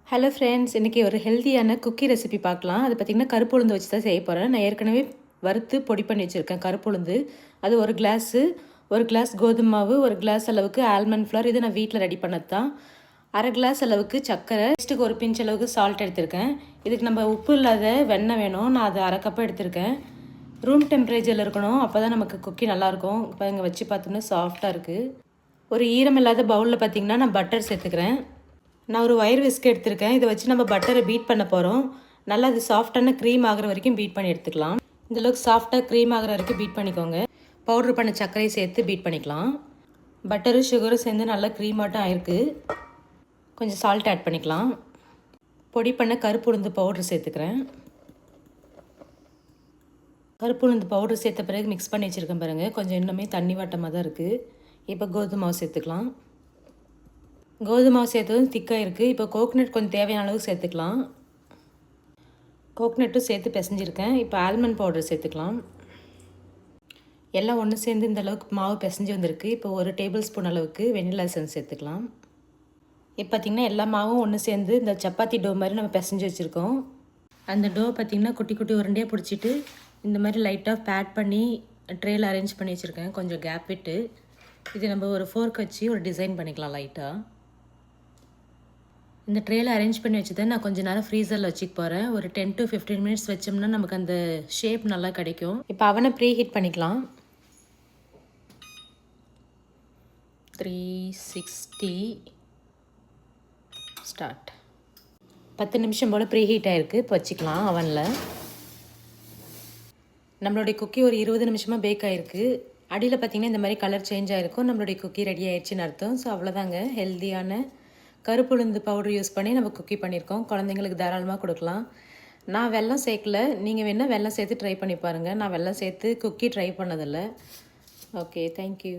Hello friends, இன்றைக்கி ஒரு ஹெல்த்தியான குக்கி ரெசிபி பார்க்கலாம். அது பார்த்திங்கன்னா கருப்பு உளுந்து வச்சு தான் செய்ய போகிறேன். நான் ஏற்கனவே வறுத்து பொடி பண்ணி வச்சுருக்கேன் கருப்பு உளுந்து. அது ஒரு கிளாஸ் கோதுமை மாவு, ஒரு கிளாஸ் அளவுக்கு ஆல்மண்ட் ஃப்ளவர். இது நான் வீட்டில் ரெடி பண்ணது தான். அரை கிளாஸ் அளவுக்கு சர்க்கரை, டேஸ்ட்டுக்கு ஒரு பிஞ்ச் அளவுக்கு சால்ட் எடுத்திருக்கேன். இதுக்கு நம்ம உப்பு இல்லாத வெண்ணெய் வேணும். நான் அது அரை கப்பு எடுத்திருக்கேன். ரூம் டெம்பரேச்சரில் இருக்கணும், அப்போ தான் நமக்கு குக்கி நல்லாயிருக்கும். இப்போ இங்கே வச்சு பார்த்தோம்னா சாஃப்டாக இருக்குது. ஒரு ஈரம் இல்லாத பவுலில் பார்த்திங்கன்னா நான் பட்டர் சேர்த்துக்கிறேன். நான் ஒரு ஒயர் விஸ்க் எடுத்திருக்கேன். இதை வச்சு நம்ம பட்டரை பீட் பண்ண போகிறோம். நல்லா அது சாஃப்டான க்ரீம் ஆகிற வரைக்கும் பீட் பண்ணி எடுத்துக்கலாம். இந்தளவுக்கு சாஃப்டாக க்ரீம் ஆகிற வரைக்கும் பீட் பண்ணிக்கோங்க. பவுட்ரு பண்ண சர்க்கரையை சேர்த்து பீட் பண்ணிக்கலாம். பட்டரும் சுகரும் சேர்ந்து நல்லா க்ரீமாட்டம் ஆயிருக்கு. கொஞ்சம் சால்ட் ஆட் பண்ணிக்கலாம். பொடி பண்ண கருப்பு உளுந்து பவுட்ரு சேர்த்துக்கிறேன். கருப்பு உளுந்து பவுட்ரு சேர்த்த பிறகு மிக்ஸ் பண்ணி வச்சுருக்கேன் பாருங்கள். கொஞ்சம் இன்னுமே தண்ணி வாட்டமாக தான் இருக்குது. இப்போ கோதுமை மாவு சேர்த்துக்கலாம். கோதுமை மாவு சேர்த்ததும் திக்காக இருக்குது. இப்போ கோகனட் கொஞ்சம் தேவையான அளவுக்கு சேர்த்துக்கலாம். கோகனட்டும் சேர்த்து பிசைஞ்சிருக்கேன். இப்போ ஆல்மண்ட் பவுடர் சேர்த்துக்கலாம். எல்லாம் ஒன்று சேர்ந்து இந்த அளவுக்கு மாவு பிசைஞ்சு வந்திருக்கு. இப்போ ஒரு டேபிள் ஸ்பூன் அளவுக்கு வெண்ணிலா எசன்ஸ் சேர்த்துக்கலாம். இப்போ பார்த்திங்கன்னா எல்லா மாவும் ஒன்று சேர்ந்து இந்த சப்பாத்தி டோ மாதிரி நம்ம பிசைஞ்சு வச்சுருக்கோம். அந்த டோ பார்த்திங்கன்னா குட்டி குட்டி உருண்டையாக பிடிச்சிட்டு இந்த மாதிரி லைட்டாக பேட் பண்ணி ட்ரேயில் அரேஞ்ச் பண்ணி வச்சுருக்கேன். கொஞ்சம் கேப் விட்டு இது நம்ம ஒரு ஃபோர்க் வச்சு ஒரு டிசைன் பண்ணிக்கலாம் லைட்டாக. இந்த ட்ரேயில் அரேஞ்ச் பண்ணி வச்சு தான் நான் கொஞ்சம் நேரம் ஃப்ரீசரில் வச்சுக்க போகிறேன். ஒரு 10 to 15 மினிட்ஸ் வச்சோம்னா நமக்கு அந்த ஷேப் நல்லா கிடைக்கும். இப்போ அவனை ப்ரீ ஹீட் பண்ணிக்கலாம். 360 ஸ்டார்ட். 10 நிமிஷம் போல் ப்ரீ ஹீட் ஆகிருக்கு. இப்போ வச்சுக்கலாம் அவனில். நம்மளுடைய குக்கி ஒரு 20 நிமிஷமாக பேக் ஆகிருக்கு. அடியில் பார்த்திங்கன்னா இந்த மாதிரி கலர் சேஞ்ச் ஆகிருக்கும். நம்மளுடைய குக்கி ரெடி ஆயிடுச்சுன்னு அர்த்தம். ஸோ அவ்வளோதாங்க, ஹெல்த்தியான கருப்பு உளுந்து பவுடர் யூஸ் பண்ணி நம்ம குக்கி பண்ணியிருக்கோம். குழந்தைங்களுக்கு தாராளமாக கொடுக்கலாம். நான் வெல்லம் சேர்க்கல. நீங்கள் வேணால் வெல்லம் சேர்த்து ட்ரை பண்ணி பாருங்கள். நான் வெல்லம் சேர்த்து குக்கி ட்ரை பண்ணதில்லை. Okay, thank you.